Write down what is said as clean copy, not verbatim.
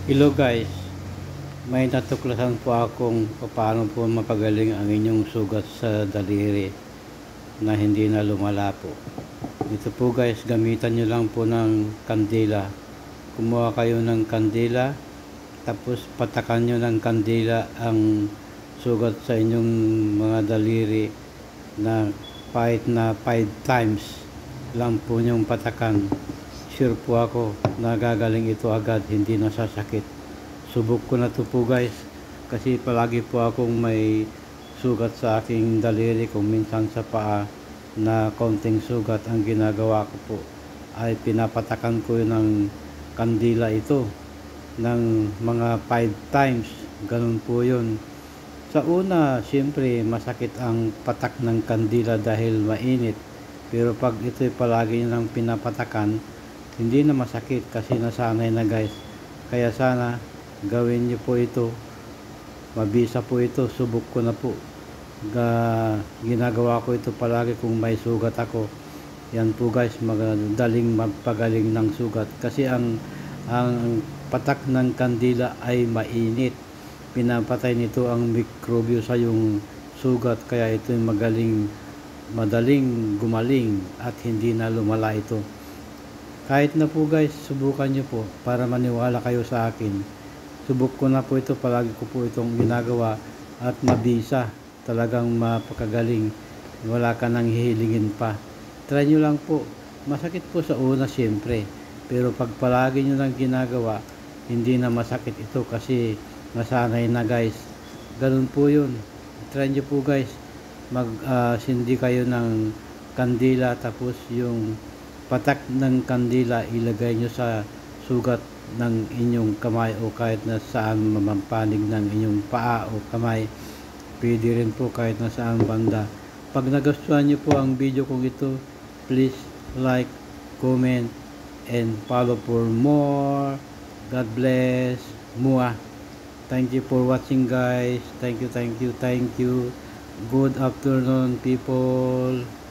Hello guys, may natuklasan po akong paano po mapagaling ang inyong sugat sa daliri na hindi na lumala po. Ito po guys, gamitan nyo lang po ng kandila. Kumuha kayo ng kandila, tapos patakan nyo ng kandila ang sugat sa inyong mga daliri na kahit na 5 times lang po nyong patakan. Sure po ako na gagaling ito agad, hindi nasasakit. Subok ko na to po guys, kasi palagi po akong may sugat sa aking daliri, kung minsan sa paa na konting sugat. Ang ginagawa ko po ay pinapatakan ko ng kandila ito ng mga 5 times. Ganun po yun. Sa una, siyempre masakit ang patak ng kandila dahil mainit. Pero pag ito'y palagi nyo lang pinapatakan, hindi na masakit kasi nasanay na guys. Kaya sana gawin niyo po ito. Mabisa po ito. Subok ko na po. Ginagawa ko ito palagi kung may sugat ako. Yan po guys, madaling magpagaling ng sugat. Kasi ang patak ng kandila ay mainit. Pinapatay nito ang mikrobyo sa yung sugat. Kaya ito madaling gumaling at hindi na lumala ito. Kahit na po guys, subukan nyo po para maniwala kayo sa akin. Subok ko na po ito, palagi ko po itong ginagawa at mabisa. Talagang mapakagaling. Wala ka nang hihilingin pa. Try nyo lang po. Masakit po sa una siyempre. Pero pag palagi nyo lang ginagawa, hindi na masakit ito kasi nasanay na guys. Ganun po yun. Try nyo po guys. Sindi kayo ng kandila, tapos yung patak ng kandila ilagay nyo sa sugat ng inyong kamay o kahit na saan mamampanig ng inyong paa o kamay. Pwede rin po kahit na saan banda. Pag nagustuhan nyo po ang video kong ito, please like, comment, and follow for more. God bless. Mua. Thank you for watching guys. Thank you. Good afternoon people.